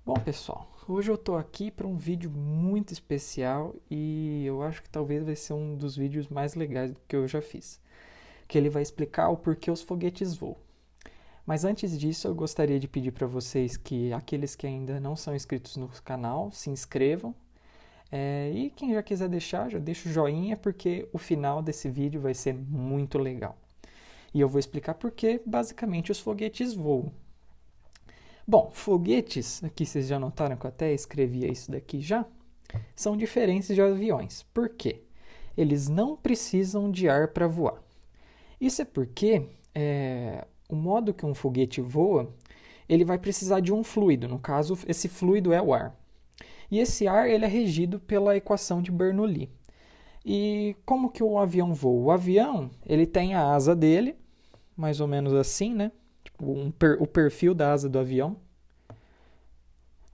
Bom, pessoal, hoje eu tô aqui para um vídeo muito especial e eu acho que talvez vai ser um dos vídeos mais legais que eu já fiz, que ele vai explicar o porquê os foguetes voam. Mas antes disso, eu gostaria de pedir para vocês que aqueles que ainda não são inscritos no canal se inscrevam. E quem já quiser deixar, já deixa o joinha, porque o final desse vídeo vai ser muito legal. E eu vou explicar por que, basicamente, os foguetes voam. Bom, foguetes, aqui vocês já notaram que eu até escrevia isso daqui já, são diferentes de aviões. Por quê? Eles não precisam de ar para voar. Isso é porque o modo que um foguete voa, ele vai precisar de um fluido. No caso, esse fluido é o ar. E esse ar ele é regido pela equação de Bernoulli. E como que o avião voa? O avião ele tem a asa dele, mais ou menos assim, né? Tipo, o perfil da asa do avião.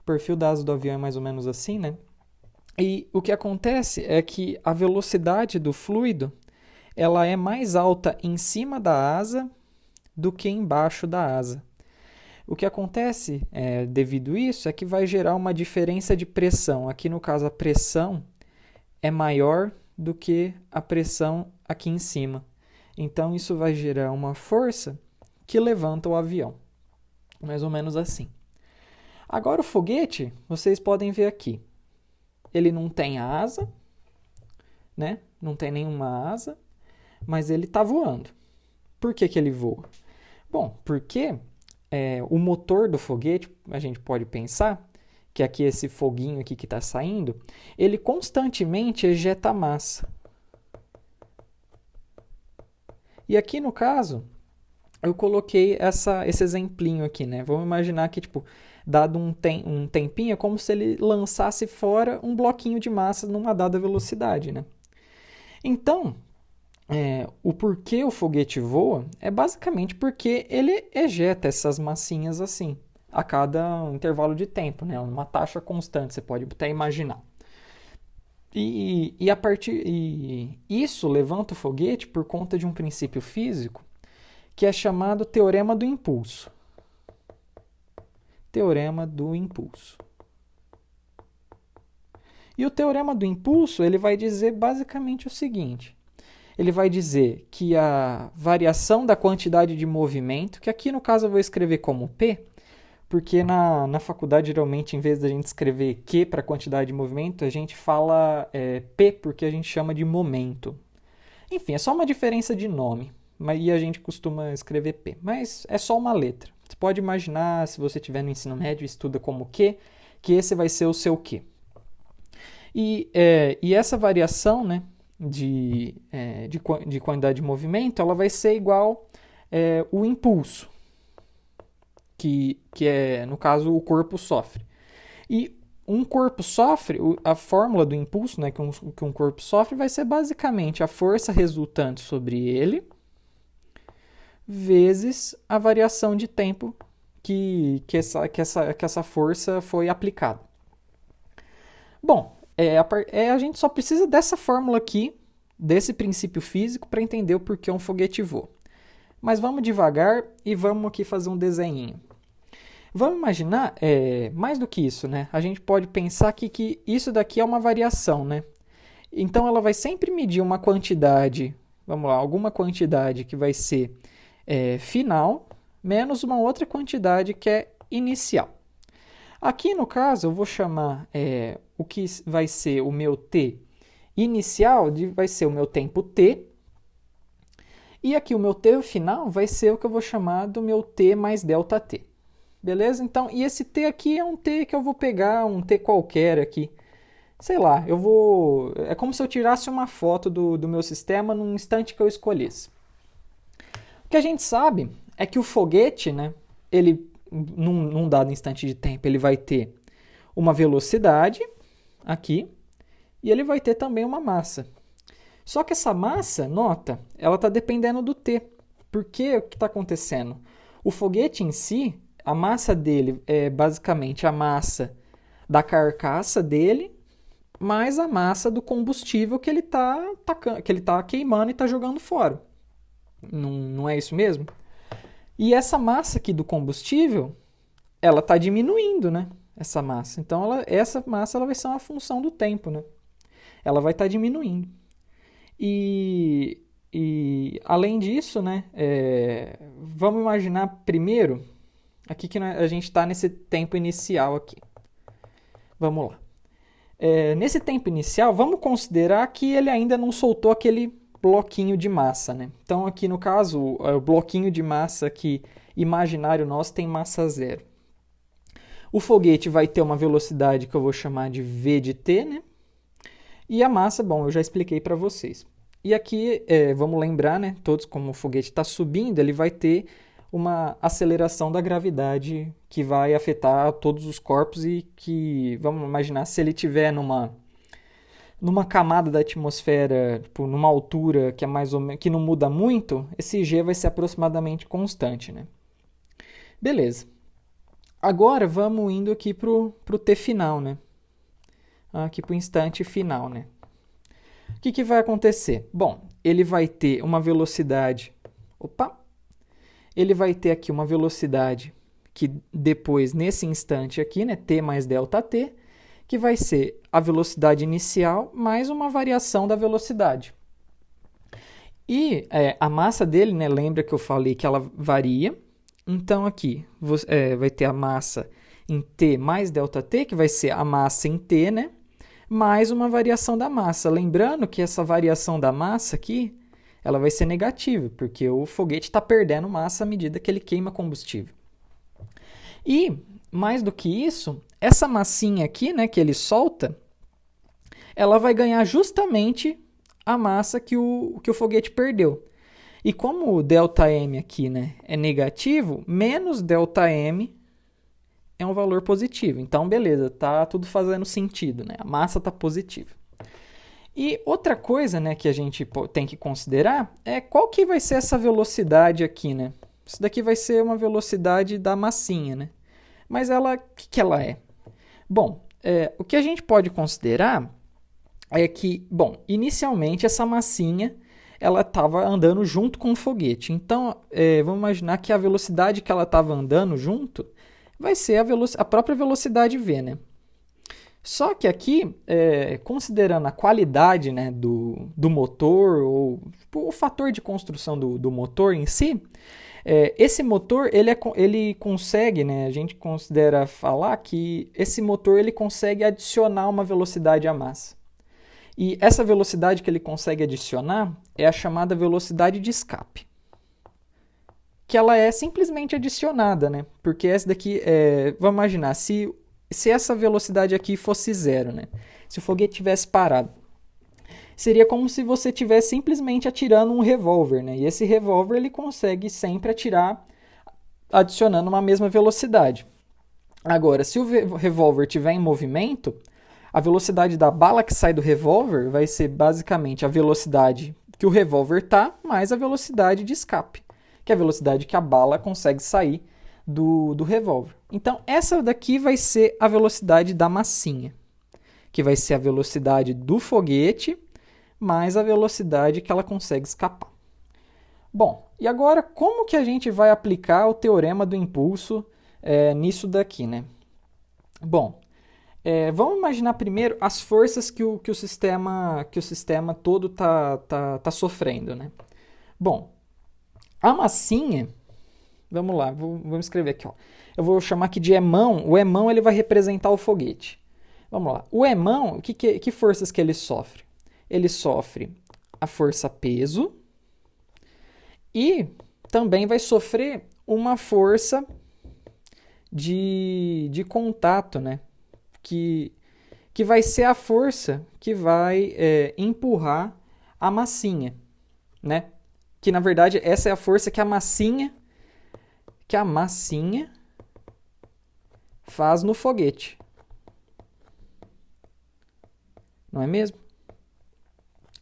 O perfil da asa do avião é mais ou menos assim, né? E o que acontece é que a velocidade do fluido ela é mais alta em cima da asa do que embaixo da asa. O que acontece devido a isso é que vai gerar uma diferença de pressão. Aqui no caso a pressão é maior do que a pressão aqui em cima. Então isso vai gerar uma força que levanta o avião. Mais ou menos assim. Agora o foguete, vocês podem ver aqui. Ele não tem asa, né? Não tem nenhuma asa, mas ele está voando. Por que ele voa? Bom, porque o motor do foguete, a gente pode pensar, que aqui esse foguinho aqui que está saindo, ele constantemente ejeta massa. E aqui no caso, eu coloquei esse exemplinho aqui, né? Vamos imaginar que, tipo, dado um tempinho, é como se ele lançasse fora um bloquinho de massa numa dada velocidade, né? Então, o porquê o foguete voa é basicamente porque ele ejeta essas massinhas assim, a cada intervalo de tempo, né? Uma taxa constante, você pode até imaginar. E isso levanta o foguete por conta de um princípio físico que é chamado Teorema do Impulso. Teorema do Impulso. E o Teorema do Impulso ele vai dizer basicamente o seguinte. Ele vai dizer que a variação da quantidade de movimento, que aqui no caso eu vou escrever como P, porque na faculdade geralmente em vez da gente escrever Q para quantidade de movimento, a gente fala P porque a gente chama de momento. Enfim, é só uma diferença de nome. E a gente costuma escrever P, mas é só uma letra. Você pode imaginar, se você estiver no ensino médio e estuda como Q, que esse vai ser o seu Q. E essa variação né, de quantidade de movimento, ela vai ser igual o impulso, que é, no caso, o corpo sofre. E um corpo sofre, a fórmula do impulso né, que um corpo sofre vai ser basicamente a força resultante sobre ele vezes a variação de tempo que essa força foi aplicada. Bom, a gente só precisa dessa fórmula aqui, desse princípio físico, para entender o porquê um foguete voa. Mas vamos devagar e vamos aqui fazer um desenhinho. Vamos imaginar, mais do que isso, né? A gente pode pensar que isso daqui é uma variação, né? Então ela vai sempre medir uma quantidade, vamos lá, alguma quantidade que vai ser final, menos uma outra quantidade que é inicial. Aqui no caso eu vou chamar o que vai ser o meu t inicial, vai ser o meu tempo t, e aqui o meu t final vai ser o que eu vou chamar do meu t mais delta t. Beleza? Então, e esse t aqui é um t que eu vou pegar, um t qualquer aqui. Sei lá, é como se eu tirasse uma foto do meu sistema num instante que eu escolhesse. O que a gente sabe é que o foguete, né, ele, num dado instante de tempo, ele vai ter uma velocidade aqui e ele vai ter também uma massa. Só que essa massa, nota, ela está dependendo do t. Porque o que está acontecendo? O foguete em si, a massa dele é basicamente a massa da carcaça dele mais a massa do combustível que ele está queimando e está jogando fora. Não é isso mesmo? E essa massa aqui do combustível, ela está diminuindo, né? essa massa. Então, essa massa ela vai ser uma função do tempo, né? Ela vai estar diminuindo. E além disso, né, vamos imaginar primeiro, aqui que a gente está nesse tempo inicial aqui. Vamos lá. Nesse tempo inicial, vamos considerar que ele ainda não soltou aquele bloquinho de massa, né? Então, aqui no caso, o bloquinho de massa aqui, imaginário nosso tem massa zero. O foguete vai ter uma velocidade que eu vou chamar de v de t, né? E a massa, bom, eu já expliquei para vocês. E aqui, vamos lembrar, né? Todos, como o foguete está subindo, ele vai ter uma aceleração da gravidade que vai afetar todos os corpos e que, vamos imaginar, se ele estiver numa camada da atmosfera, tipo, numa altura que é mais ou menos, que não muda muito, esse G vai ser aproximadamente constante, né? Beleza. Agora vamos indo aqui pro T final, né? Aqui pro instante final, né? O que vai acontecer? Bom, ele vai ter uma velocidade. Ele vai ter aqui uma velocidade que depois, nesse instante aqui, né, t mais ΔT, que vai ser a velocidade inicial mais uma variação da velocidade. E a massa dele, né, lembra que eu falei que ela varia. Então, aqui vai ter a massa em t mais ΔT, que vai ser a massa em t, né, mais uma variação da massa. Lembrando que essa variação da massa aqui, ela vai ser negativa, porque o foguete está perdendo massa à medida que ele queima combustível. E, mais do que isso, essa massinha aqui, né, que ele solta, ela vai ganhar justamente a massa que o foguete perdeu. E como o ΔM aqui, né, é negativo, menos ΔM é um valor positivo. Então, beleza, tá tudo fazendo sentido, né? A massa está positiva. E outra coisa, né, que a gente tem que considerar é qual que vai ser essa velocidade aqui, né? Isso daqui vai ser uma velocidade da massinha, né? Mas ela, o que ela é? Bom, o que a gente pode considerar é que, bom, inicialmente essa massinha ela estava andando junto com o foguete. Então, vamos imaginar que a velocidade que ela estava andando junto vai ser a própria velocidade v, né? Só que aqui, considerando a qualidade, né, do motor, ou tipo, o fator de construção do motor em si, esse motor ele consegue, né, a gente considera falar que esse motor ele consegue adicionar uma velocidade à massa. E essa velocidade que ele consegue adicionar é a chamada velocidade de escape. Que ela é simplesmente adicionada, né? Porque essa daqui, vamos imaginar, se essa velocidade aqui fosse zero, né? Se o foguete tivesse parado, seria como se você estivesse simplesmente atirando um revólver, né? E esse revólver ele consegue sempre atirar adicionando uma mesma velocidade. Agora, se o revólver estiver em movimento, a velocidade da bala que sai do revólver vai ser basicamente a velocidade que o revólver está mais a velocidade de escape, que é a velocidade que a bala consegue sair do revólver. Então, essa daqui vai ser a velocidade da massinha, que vai ser a velocidade do foguete mais a velocidade que ela consegue escapar. Bom, e agora como que a gente vai aplicar o teorema do impulso nisso daqui, né? Bom, vamos imaginar primeiro as forças que o sistema todo está sofrendo, né? Bom, a massinha, vamos lá, vamos escrever aqui, ó. Eu vou chamar aqui de emão. O emão ele vai representar o foguete. Vamos lá. O emão, que forças que ele sofre? Ele sofre a força peso e também vai sofrer uma força de contato, né? Que vai ser a força que vai empurrar a massinha, né? Que na verdade essa é a força que a massinha faz no foguete. Não é mesmo?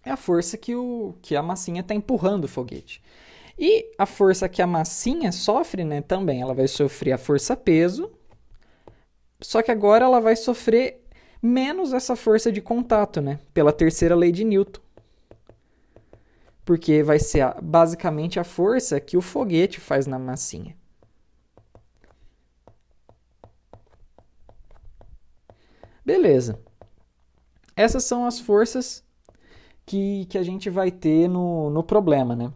É a força que a massinha está empurrando o foguete. E a força que a massinha sofre, né, também, ela vai sofrer a força peso, só que agora ela vai sofrer menos essa força de contato, né, pela terceira lei de Newton. Porque vai ser basicamente a força que o foguete faz na massinha. Beleza. Essas são as forças que a gente vai ter no problema, né?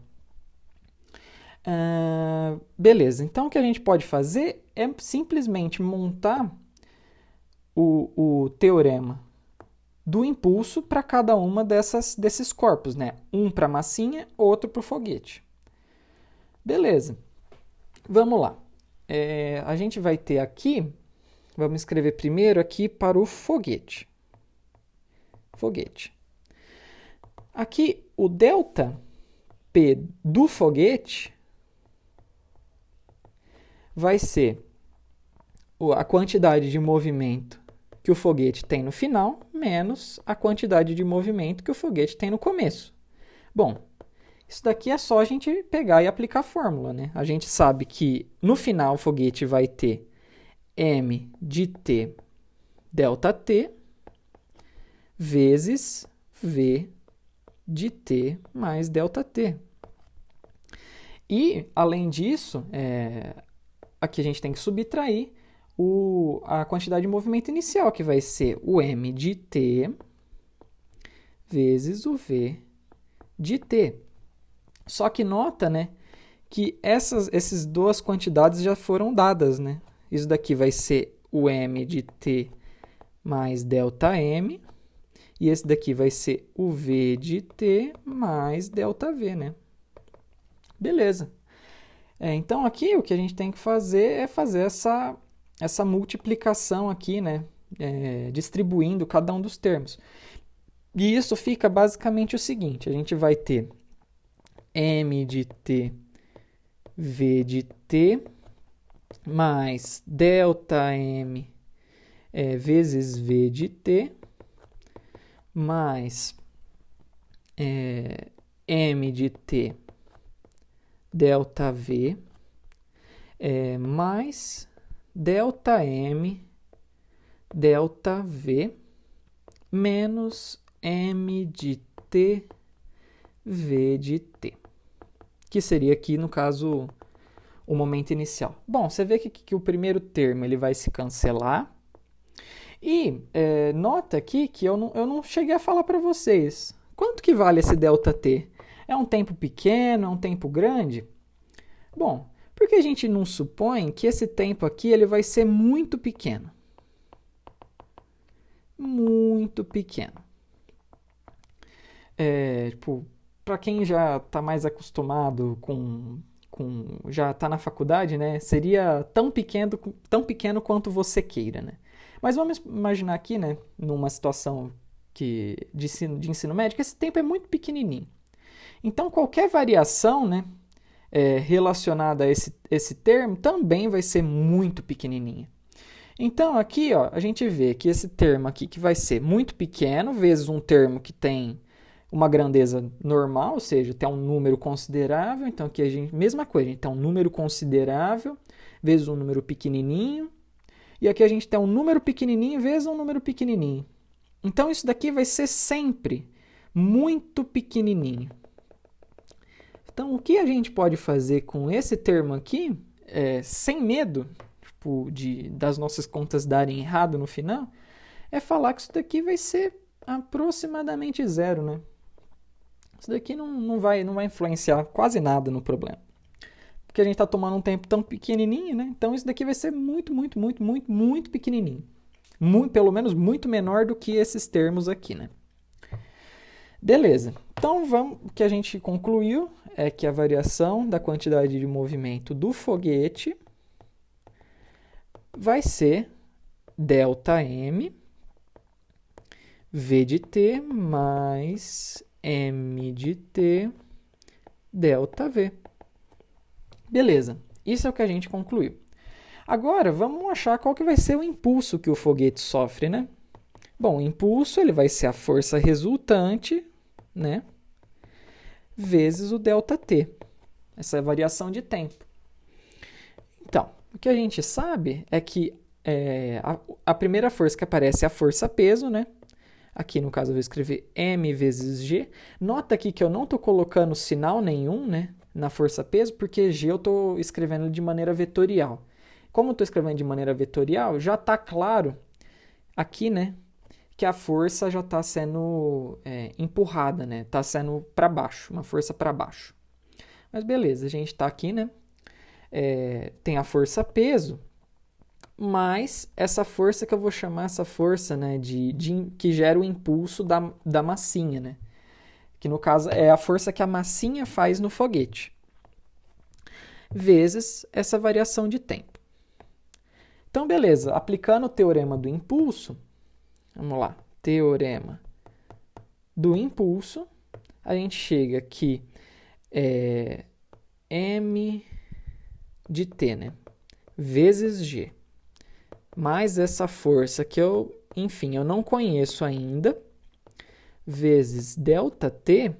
Beleza, então o que a gente pode fazer é simplesmente montar o teorema do impulso para cada uma desses corpos, né? Um para a massinha, outro para o foguete. Beleza, vamos lá. A gente vai ter aqui, vamos escrever primeiro aqui para o foguete. Aqui, o ΔP do foguete vai ser a quantidade de movimento que o foguete tem no final, menos a quantidade de movimento que o foguete tem no começo. Bom, isso daqui é só a gente pegar e aplicar a fórmula, né? A gente sabe que no final o foguete vai ter m de t ΔT vezes v de t mais ΔT. E, além disso, aqui a gente tem que subtrair a quantidade de movimento inicial, que vai ser o m de t vezes o v de t. Só que nota, né, que essas duas quantidades já foram dadas, né? Isso daqui vai ser o m de t mais ΔM, e esse daqui vai ser o v de t mais ΔV, né? Beleza. Então, aqui o que a gente tem que fazer é fazer essa multiplicação aqui, né? Distribuindo cada um dos termos. E isso fica basicamente o seguinte, a gente vai ter m de t, v de t, mais ΔM vezes v de t, mais m de t ΔV, mais ΔM ΔV, menos m de t v de t, que seria aqui, no caso, o momento inicial. Bom, você vê que o primeiro termo ele vai se cancelar. E nota aqui que eu não cheguei a falar para vocês. Quanto que vale esse ΔT? É um tempo pequeno? É um tempo grande? Bom, porque a gente não supõe que esse tempo aqui ele vai ser muito pequeno. Muito pequeno. Para quem já está mais acostumado já está na faculdade, né? Seria tão pequeno quanto você queira, né? Mas vamos imaginar aqui, né, numa situação de ensino médio, esse tempo é muito pequenininho. Então, qualquer variação, né, relacionada a esse termo também vai ser muito pequenininha. Então, aqui a gente vê que esse termo aqui que vai ser muito pequeno, vezes um termo que tem uma grandeza normal, ou seja, tem um número considerável. Então, aqui mesma coisa, a gente tem um número considerável vezes um número pequenininho. E aqui a gente tem um número pequenininho vezes um número pequenininho. Então, isso daqui vai ser sempre muito pequenininho. Então, o que a gente pode fazer com esse termo aqui, sem medo das nossas contas darem errado no final, é falar que isso daqui vai ser aproximadamente zero, né? Isso daqui não vai influenciar quase nada no problema. Porque a gente está tomando um tempo tão pequenininho, né? Então, isso daqui vai ser muito, muito, muito, muito, muito pequenininho. Pelo menos muito menor do que esses termos aqui, né? Beleza. Então, o que a gente concluiu é que a variação da quantidade de movimento do foguete vai ser ΔM v de t mais m de t ΔV. Beleza, isso é o que a gente concluiu. Agora, vamos achar qual que vai ser o impulso que o foguete sofre, né? Bom, o impulso ele vai ser a força resultante, né, vezes o ΔT, essa variação de tempo. Então, o que a gente sabe é que a primeira força que aparece é a força-peso, né? Aqui, no caso, eu vou escrever m vezes g. Nota aqui que eu não estou colocando sinal nenhum, né, na força-peso, porque g eu estou escrevendo de maneira vetorial. Como eu estou escrevendo de maneira vetorial, já está claro aqui, né, que a força já está sendo empurrada, né, está sendo para baixo, uma força para baixo. Mas beleza, a gente está aqui, né, tem a força peso, mas essa força que eu vou chamar essa força, né, que gera o impulso da massinha, né, que no caso é a força que a massinha faz no foguete, vezes essa variação de tempo. Então, beleza, aplicando o teorema do impulso, vamos lá, teorema do impulso, a gente chega que m de t, né, vezes g, mais essa força que eu não conheço ainda, vezes ΔT,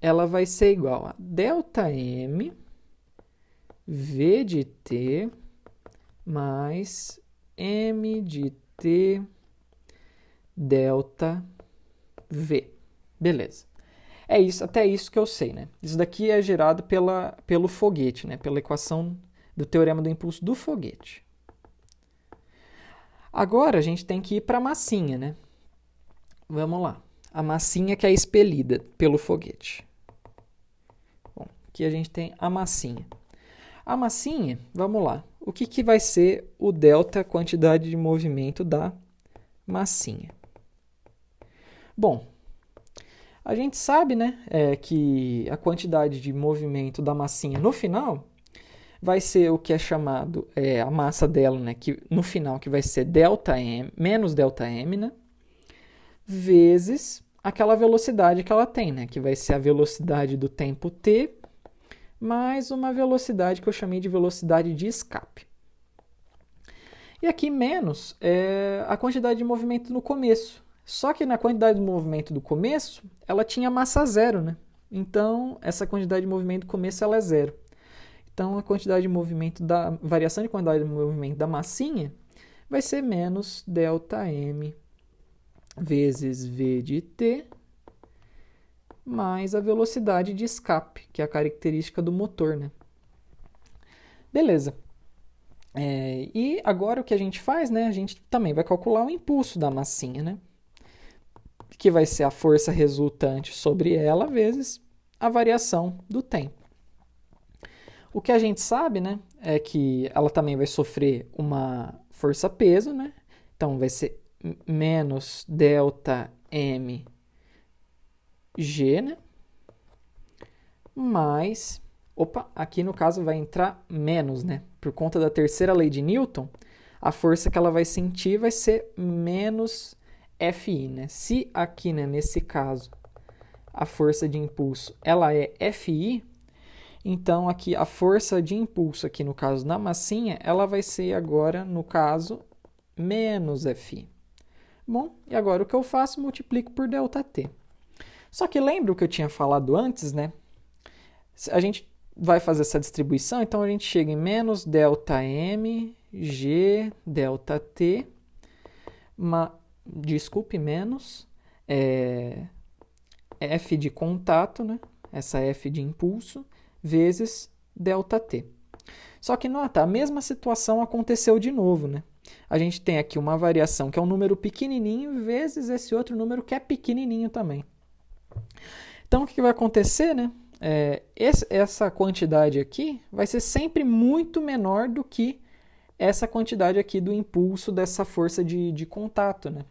ela vai ser igual a ΔM V de t mais m de t delta v. Beleza. É isso, até isso que eu sei, né? Isso daqui é gerado pelo foguete, né? Pela equação do teorema do impulso do foguete. Agora a gente tem que ir para a massinha, né? Vamos lá. A massinha que é expelida pelo foguete. Bom, aqui a gente tem a massinha. A massinha, vamos lá. O que vai ser o delta quantidade de movimento da massinha? Bom, a gente sabe, né, que a quantidade de movimento da massinha no final vai ser o que é chamado a massa dela, né, que no final que vai ser ΔM, menos ΔM, né, vezes aquela velocidade que ela tem, né, que vai ser a velocidade do tempo t mais uma velocidade que eu chamei de velocidade de escape. E aqui menos é a quantidade de movimento no começo. Só que na quantidade de movimento do começo, ela tinha massa zero, né? Então, essa quantidade de movimento do começo ela é zero. Então, a quantidade de movimento variação de quantidade de movimento da massinha vai ser menos ΔM vezes V de t mais a velocidade de escape, que é a característica do motor, né? Beleza. E agora o que a gente faz, né? A gente também vai calcular o impulso da massinha, né? Que vai ser a força resultante sobre ela vezes a variação do tempo. O que a gente sabe, né, é que ela também vai sofrer uma força-peso, né? Então vai ser menos ΔM G, né? Mais, aqui no caso vai entrar menos, né? Por conta da terceira lei de Newton, a força que ela vai sentir vai ser menos Fi, né? Se aqui, né, nesse caso, a força de impulso ela é Fi, então aqui a força de impulso aqui no caso na massinha, ela vai ser agora, no caso, menos Fi. Bom, e agora o que eu faço? Multiplico por ΔT. Só que lembra o que eu tinha falado antes, né? A gente vai fazer essa distribuição, então a gente chega em menos ΔM G ΔT, menos F de contato, né? Essa F de impulso, vezes ΔT. Só que nota, a mesma situação aconteceu de novo, né? A gente tem aqui uma variação que é um número pequenininho vezes esse outro número que é pequenininho também. Então, o que vai acontecer, né? Essa quantidade aqui vai ser sempre muito menor do que essa quantidade aqui do impulso dessa força de contato, né?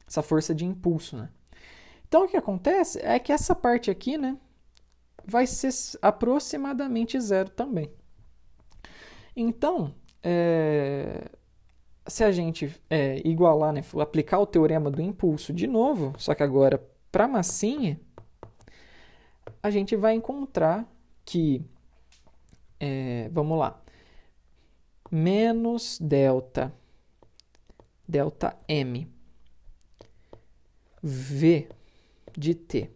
Essa força de impulso, né? Então, o que acontece é que essa parte aqui, né, vai ser aproximadamente zero também. Então, se a gente igualar, né, aplicar o teorema do impulso de novo, só que agora para a massinha, a gente vai encontrar que, vamos lá, menos ΔM V de t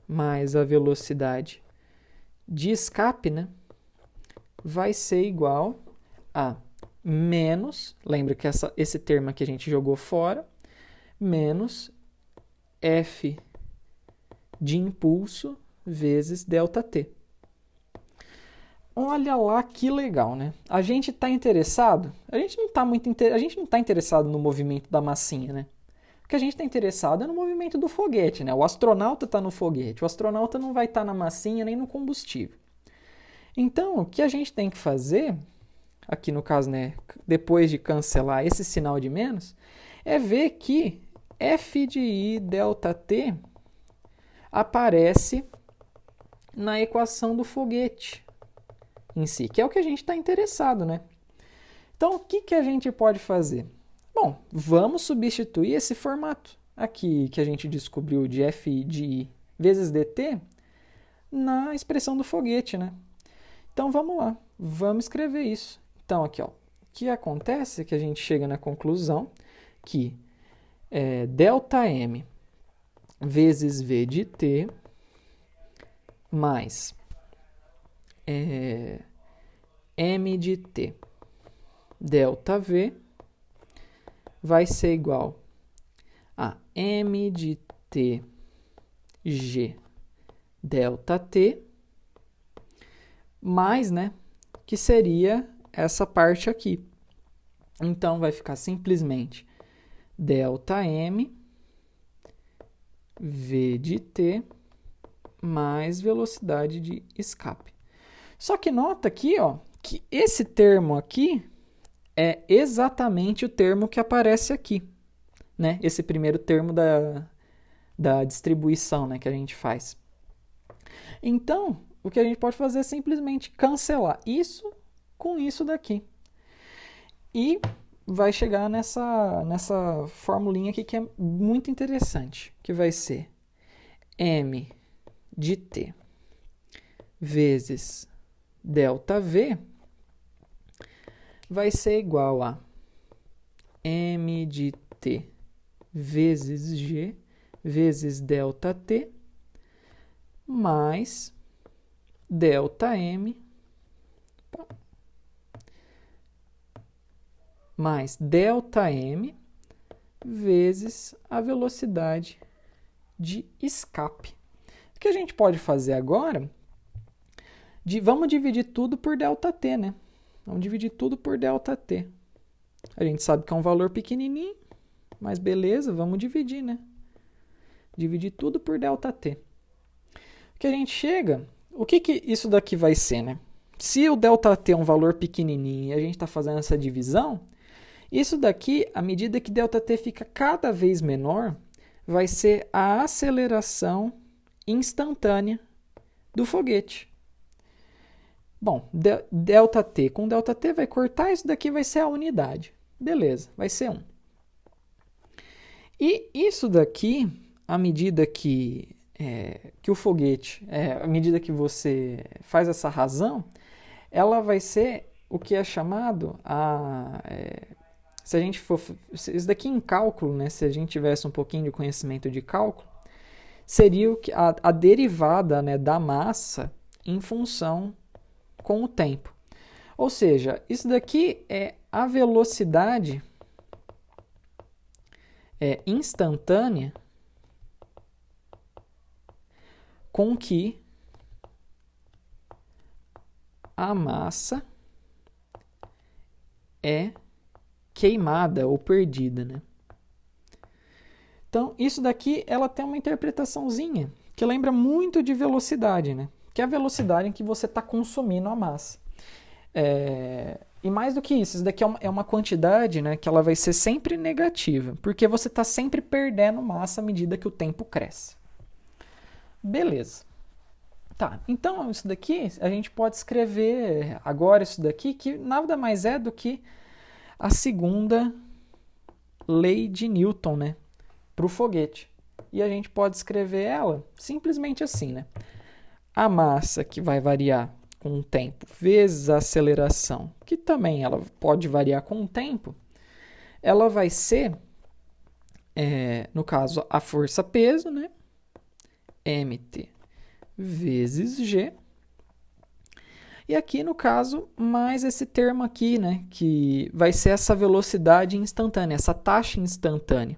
mais a velocidade de escape, né, vai ser igual a menos, lembra que esse termo aqui a gente jogou fora, menos F de impulso vezes ΔT. olha lá que legal, né? A gente está interessado? A gente não está interessado no movimento da massinha, né? O que a gente está interessado é no movimento do foguete, né? O astronauta está no foguete. O astronauta não vai estar na massinha nem no combustível. Então, o que a gente tem que fazer, aqui no caso, né, depois de cancelar esse sinal de menos, é ver que f de i delta t aparece na equação do foguete em si, que é o que a gente está interessado, né? Então, o que a gente pode fazer? Bom, vamos substituir esse formato aqui que a gente descobriu de f de i vezes dt na expressão do foguete, né? Então, vamos lá, vamos escrever isso. Então, aqui, ó, o que acontece é que a gente chega na conclusão que ΔM vezes v de t mais m de t ΔV vai ser igual a m de t g ΔT mais, né, que seria essa parte aqui. Então, vai ficar simplesmente ΔM v de t mais velocidade de escape. Só que nota aqui, ó, que esse termo aqui é exatamente o termo que aparece aqui, né? Esse primeiro termo da distribuição, né, que a gente faz. Então, o que a gente pode fazer é simplesmente cancelar isso com isso daqui. E vai chegar nessa formulinha aqui que é muito interessante, que vai ser m de t vezes ΔV vai ser igual a m de t vezes g vezes ΔT mais ΔM mais ΔM vezes a velocidade de escape. O que a gente pode fazer agora? Vamos dividir tudo por ΔT, né? Vamos dividir tudo por ΔT. A gente sabe que é um valor pequenininho, mas beleza, vamos dividir, né? Dividir tudo por ΔT. O que a gente chega... O que isso daqui vai ser, né? Se o ΔT é um valor pequenininho e a gente está fazendo essa divisão, isso daqui, à medida que ΔT fica cada vez menor, vai ser a aceleração instantânea do foguete. Bom, ΔT com ΔT vai cortar, isso daqui vai ser a unidade. Beleza, vai ser 1. E isso daqui, à medida que o foguete, à medida que você faz essa razão, ela vai ser o que é chamado se a gente for... Isso daqui em cálculo, né, se a gente tivesse um pouquinho de conhecimento de cálculo, seria a derivada, né, da massa em função com o tempo. Ou seja, isso daqui é a velocidade instantânea com que a massa é queimada ou perdida, né? Então, isso daqui ela tem uma interpretaçãozinha que lembra muito de velocidade, né? Que é a velocidade em que você está consumindo a massa. E mais do que isso daqui é uma quantidade, né, que ela vai ser sempre negativa, porque você está sempre perdendo massa à medida que o tempo cresce. Beleza. Tá, então isso daqui a gente pode escrever agora isso daqui, que nada mais é do que a segunda lei de Newton, né, para o foguete. E a gente pode escrever ela simplesmente assim, né? A massa que vai variar com o tempo vezes a aceleração, que também ela pode variar com o tempo, ela vai ser, no caso, a força-peso, né? mt vezes g. E aqui, no caso, mais esse termo aqui, né? Que vai ser essa velocidade instantânea, essa taxa instantânea.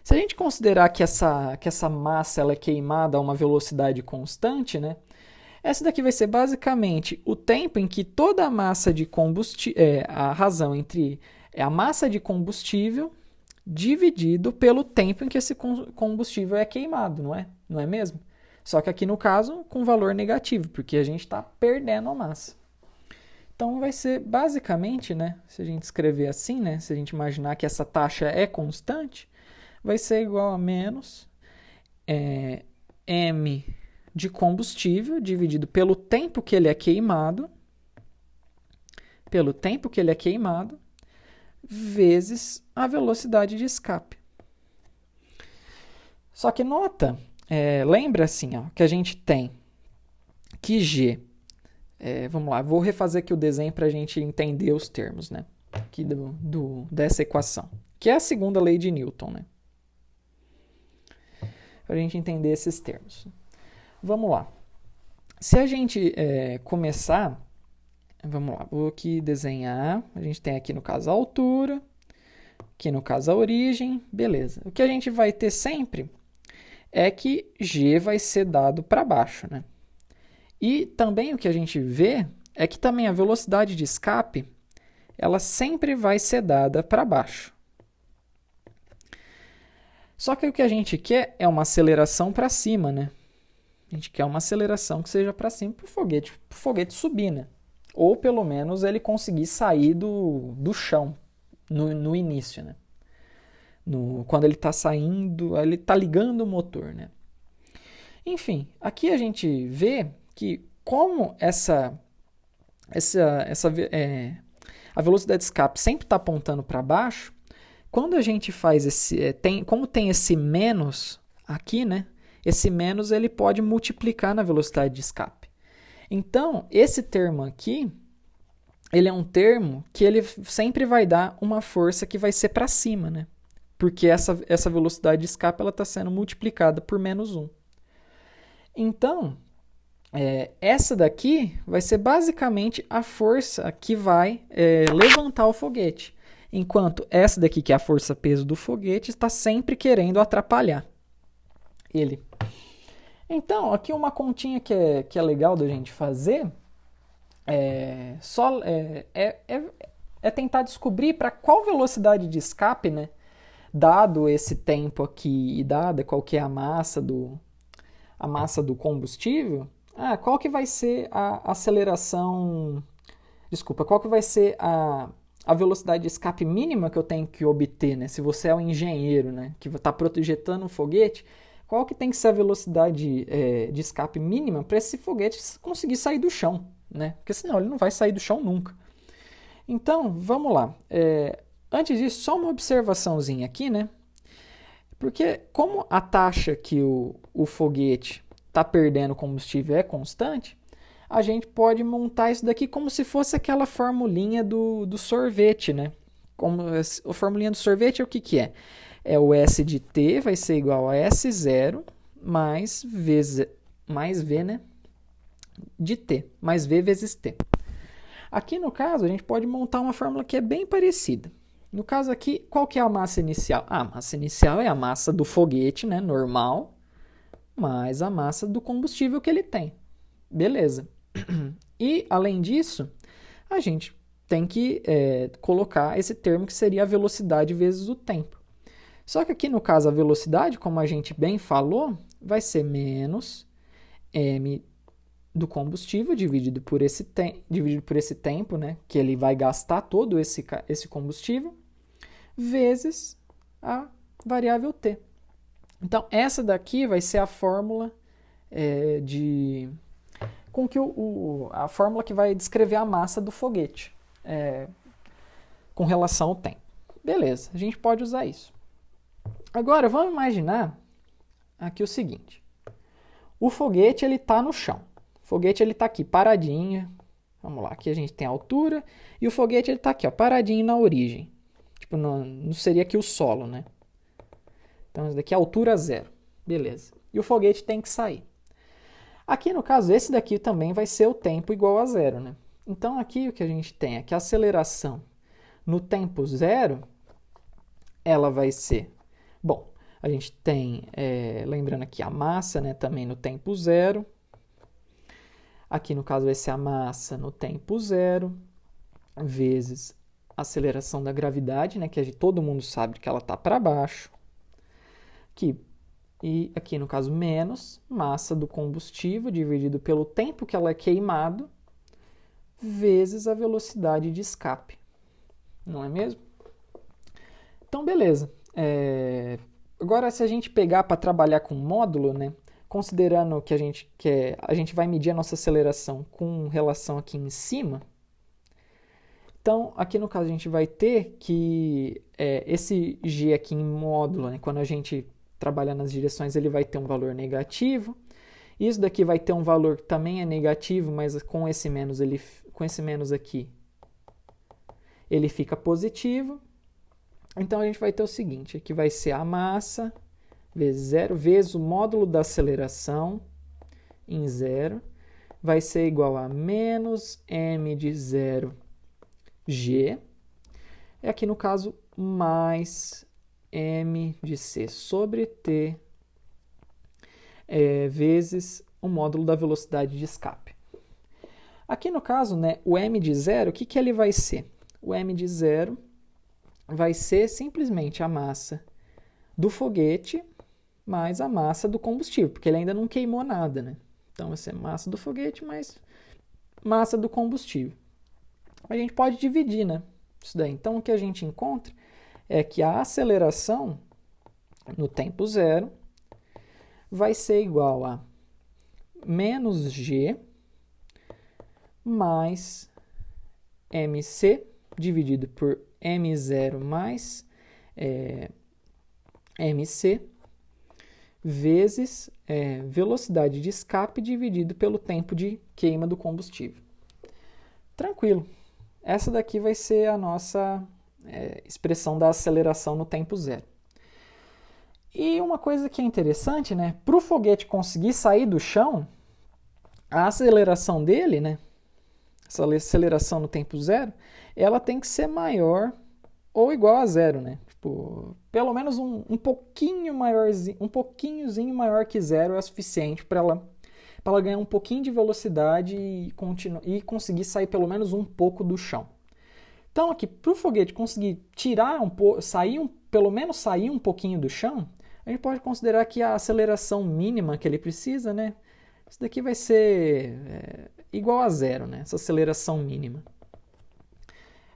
Se a gente considerar que essa massa ela é queimada a uma velocidade constante, né? Essa daqui vai ser basicamente o tempo em que toda a massa de combustível, a razão entre a massa de combustível dividido pelo tempo em que esse combustível é queimado, não é? Não é mesmo? Só que aqui no caso com valor negativo, porque a gente está perdendo a massa. Então vai ser basicamente, né, se a gente escrever assim, né, se a gente imaginar que essa taxa é constante, vai ser igual a menos M de combustível dividido pelo tempo que ele é queimado, vezes a velocidade de escape. Só que nota, lembra assim, ó, que a gente tem que G, vamos lá, vou refazer aqui o desenho para a gente entender os termos, né, aqui dessa equação, que é a segunda lei de Newton, né, para a gente entender esses termos. Vamos lá. Se a gente começar, vamos lá, vou aqui desenhar, a gente tem aqui no caso a altura, aqui no caso a origem, beleza. O que a gente vai ter sempre é que G vai ser dado para baixo, né? E também o que a gente vê é que também a velocidade de escape, ela sempre vai ser dada para baixo. Só que o que a gente quer é uma aceleração para cima, né? A gente quer uma aceleração que seja para cima para o foguete subir, né? Ou pelo menos ele conseguir sair do chão no início, né? Quando ele está saindo, ele está ligando o motor, né? Enfim, aqui a gente vê que como a velocidade de escape sempre está apontando para baixo, quando a gente faz como tem esse menos aqui, né? Esse menos ele pode multiplicar na velocidade de escape. Então, esse termo aqui, ele é um termo que ele sempre vai dar uma força que vai ser para cima, né? Porque essa velocidade de escape está sendo multiplicada por menos 1. Então, essa daqui vai ser basicamente a força que vai levantar o foguete. Enquanto essa daqui, que é a força-peso do foguete, está sempre querendo atrapalhar ele. Então, aqui uma continha que é legal da gente fazer é tentar descobrir para qual velocidade de escape, né, dado esse tempo aqui e dada qual que é a massa do combustível, qual que vai ser a aceleração, qual que vai ser a velocidade de escape mínima que eu tenho que obter, né? Se você é um engenheiro, né, que está projetando um foguete, qual que tem que ser a velocidade de escape mínima para esse foguete conseguir sair do chão, né? Porque senão ele não vai sair do chão nunca. Então, vamos lá. Antes disso, só uma observaçãozinha aqui, né? Porque como a taxa que o foguete está perdendo combustível é constante, a gente pode montar isso daqui como se fosse aquela formulinha do sorvete, né? A formulinha do sorvete é o que é? É o S de T vai ser igual a S0 mais V, né? De T, mais V vezes T. Aqui no caso, a gente pode montar uma fórmula que é bem parecida. No caso aqui, qual que é a massa inicial? A massa inicial é a massa do foguete, né, normal, mais a massa do combustível que ele tem. Beleza. E, além disso, a gente tem que colocar esse termo que seria a velocidade vezes o tempo. Só que aqui no caso a velocidade, como a gente bem falou, vai ser menos m do combustível dividido por esse tempo, né, que ele vai gastar todo esse combustível, vezes a variável t. Então, essa daqui vai ser a fórmula a fórmula que vai descrever a massa do foguete com relação ao tempo. Beleza, a gente pode usar isso. Agora, vamos imaginar aqui o seguinte. O foguete está no chão. O foguete está aqui, paradinho. Vamos lá, aqui a gente tem a altura. E o foguete está aqui, ó, paradinho na origem. Tipo, não seria aqui o solo, né? Então, isso daqui é altura 0. Beleza. E o foguete tem que sair. Aqui, no caso, esse daqui também vai ser o tempo igual a 0, né? Então, aqui o que a gente tem é que a aceleração no tempo 0, ela vai ser... Bom, a gente tem, lembrando aqui a massa, né, também no tempo 0. Aqui no caso vai ser a massa no tempo zero, vezes a aceleração da gravidade, né, que todo mundo sabe que ela está para baixo. E aqui no caso menos massa do combustível dividido pelo tempo que ela é queimado, vezes a velocidade de escape. Não é mesmo? Então, beleza. Agora, se a gente pegar para trabalhar com módulo, né, considerando que a gente vai medir a nossa aceleração com relação aqui em cima, então, aqui no caso, a gente vai ter que esse g aqui em módulo, né, quando a gente trabalhar nas direções, ele vai ter um valor negativo. Isso daqui vai ter um valor que também é negativo, mas com esse menos aqui, ele fica positivo. Então, a gente vai ter o seguinte, aqui vai ser a massa vezes zero, vezes o módulo da aceleração em zero, vai ser igual a menos m de zero g, é aqui no caso mais m de c sobre t vezes o módulo da velocidade de escape. Aqui no caso, né, o m de zero, o que ele vai ser? O m de zero vai ser simplesmente a massa do foguete mais a massa do combustível, porque ele ainda não queimou nada, né? Então vai ser massa do foguete mais massa do combustível. A gente pode dividir, né? Isso daí. Então o que a gente encontra é que a aceleração no tempo zero vai ser igual a menos g mais mc dividido por m0 mais mc vezes velocidade de escape dividido pelo tempo de queima do combustível. Tranquilo. Essa daqui vai ser a nossa expressão da aceleração no tempo zero. E uma coisa que é interessante, né? Para o foguete conseguir sair do chão, a aceleração dele, né? Essa aceleração no tempo zero, ela tem que ser maior ou igual a zero, né? Tipo, pelo menos um pouquinho maiorzinho, um pouquinhozinho maior que zero é suficiente para ela ganhar um pouquinho de velocidade e conseguir sair pelo menos um pouco do chão. Então, aqui, para o foguete conseguir pelo menos sair um pouquinho do chão, a gente pode considerar que a aceleração mínima que ele precisa, né? Isso daqui vai ser igual a zero, né? Essa aceleração mínima.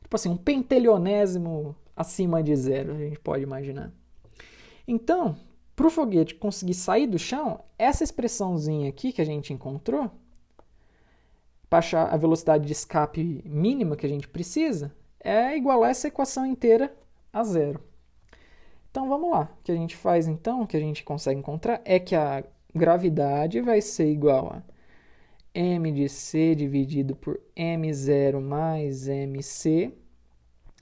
Tipo assim, um pentelionésimo acima de zero, a gente pode imaginar. Então, para o foguete conseguir sair do chão, essa expressãozinha aqui que a gente encontrou, para achar a velocidade de escape mínima que a gente precisa, é igualar essa equação inteira a zero. Então, vamos lá. O que a gente faz, então, o que a gente consegue encontrar é que a gravidade vai ser igual a m de c dividido por m0 mais mc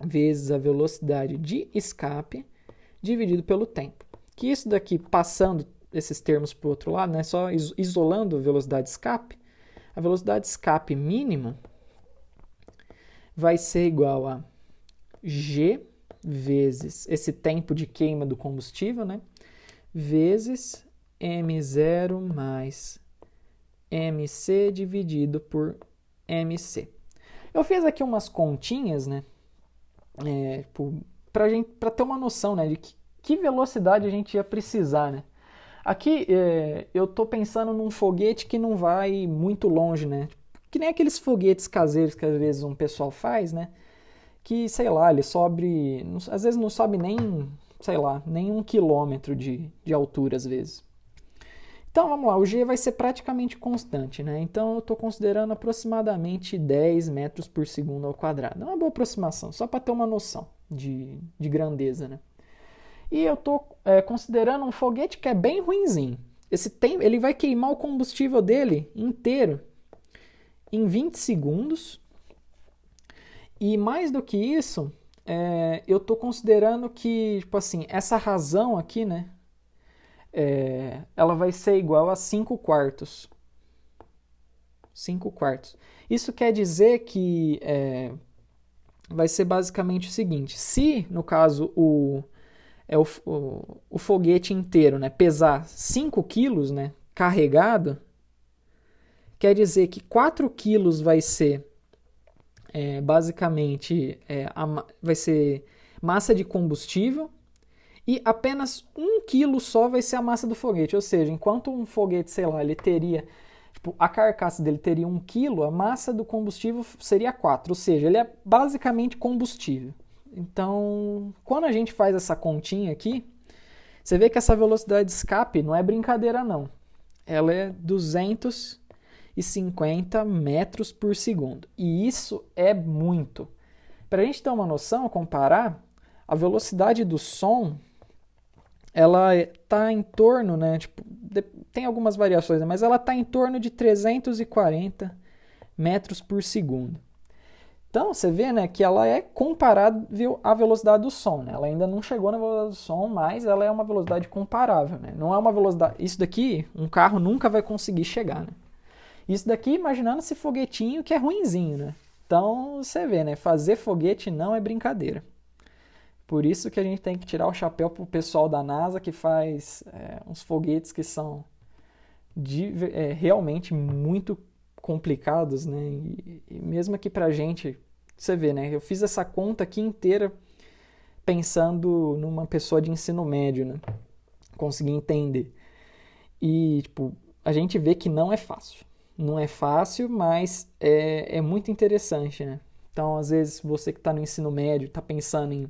vezes a velocidade de escape dividido pelo tempo. Que isso daqui, passando esses termos para o outro lado, né, só isolando a velocidade de escape, a velocidade de escape mínima vai ser igual a g vezes esse tempo de queima do combustível, né, vezes m0 mais mc dividido por mc. Eu fiz aqui umas continhas, né, para ter uma noção, né, de que velocidade a gente ia precisar, né. Aqui eu estou pensando num foguete que não vai muito longe, né, que nem aqueles foguetes caseiros que às vezes um pessoal faz, né, que, sei lá, ele sobe, às vezes não sobe nem, sei lá, nem 1 quilômetro de altura às vezes. Então, vamos lá, o g vai ser praticamente constante, né? Então, eu estou considerando aproximadamente 10 metros por segundo ao quadrado. É uma boa aproximação, só para ter uma noção de grandeza, né? E eu estou considerando um foguete que é bem ruinzinho. Ele vai queimar o combustível dele inteiro em 20 segundos. E mais do que isso, eu estou considerando que, tipo assim, essa razão aqui, né? Ela vai ser igual a 5 quartos. 5 quartos. Isso quer dizer que vai ser basicamente o seguinte: se, no caso, o foguete inteiro, né, pesar 5 quilos, né, carregado, quer dizer que 4 quilos vai ser basicamente vai ser massa de combustível e apenas 1 quilo só vai ser a massa do foguete. Ou seja, enquanto um foguete, sei lá, ele teria, tipo, a carcaça dele teria 1 quilo, a massa do combustível seria 4. Ou seja, ele é basicamente combustível. Então, quando a gente faz essa continha aqui, você vê que essa velocidade de escape não é brincadeira não. Ela é 250 metros por segundo. E isso é muito. Para a gente ter uma noção, comparar, a velocidade do som, ela está em torno, né, tipo, tem algumas variações, mas ela está em torno de 340 metros por segundo. Então, você vê, né, que ela é comparável à velocidade do som, né? Ela ainda não chegou na velocidade do som, mas ela é uma velocidade comparável, né? Não é uma velocidade... Isso daqui, um carro nunca vai conseguir chegar, né? Isso daqui, imaginando esse foguetinho que é ruinzinho, né? Então, você vê, né? Fazer foguete não é brincadeira. Por isso que a gente tem que tirar o chapéu pro pessoal da NASA que faz uns foguetes que são realmente muito complicados, né? E mesmo aqui pra gente, você vê, né? Eu fiz essa conta aqui inteira pensando numa pessoa de ensino médio, né? Consegui entender. E, tipo, a gente vê que não é fácil. Não é fácil, mas é muito interessante, né? Então, às vezes, você que está no ensino médio, está pensando em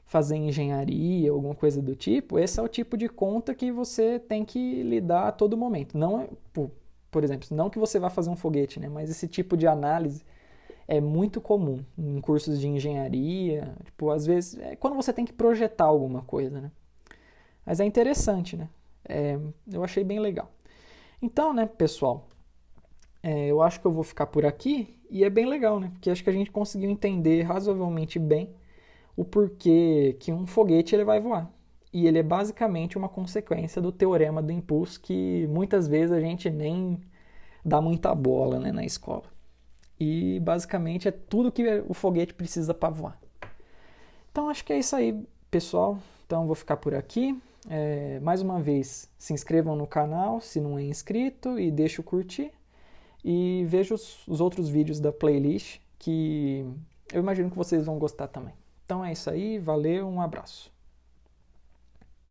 fazer engenharia, alguma coisa do tipo, esse é o tipo de conta que você tem que lidar a todo momento. Não é, por exemplo, não que você vá fazer um foguete, né? Mas esse tipo de análise é muito comum em cursos de engenharia, tipo, às vezes, quando você tem que projetar alguma coisa, né? Mas é interessante, né? Eu achei bem legal. Então, né, pessoal, eu acho que eu vou ficar por aqui e é bem legal, né? Porque acho que a gente conseguiu entender razoavelmente bem o porquê que um foguete ele vai voar. E ele é basicamente uma consequência do teorema do impulso que muitas vezes a gente nem dá muita bola, né, na escola. E basicamente é tudo que o foguete precisa para voar. Então acho que é isso aí, pessoal. Então vou ficar por aqui. Mais uma vez, se inscrevam no canal se não é inscrito e deixe o curtir. E veja os outros vídeos da playlist que eu imagino que vocês vão gostar também. Então é isso aí, valeu, um abraço.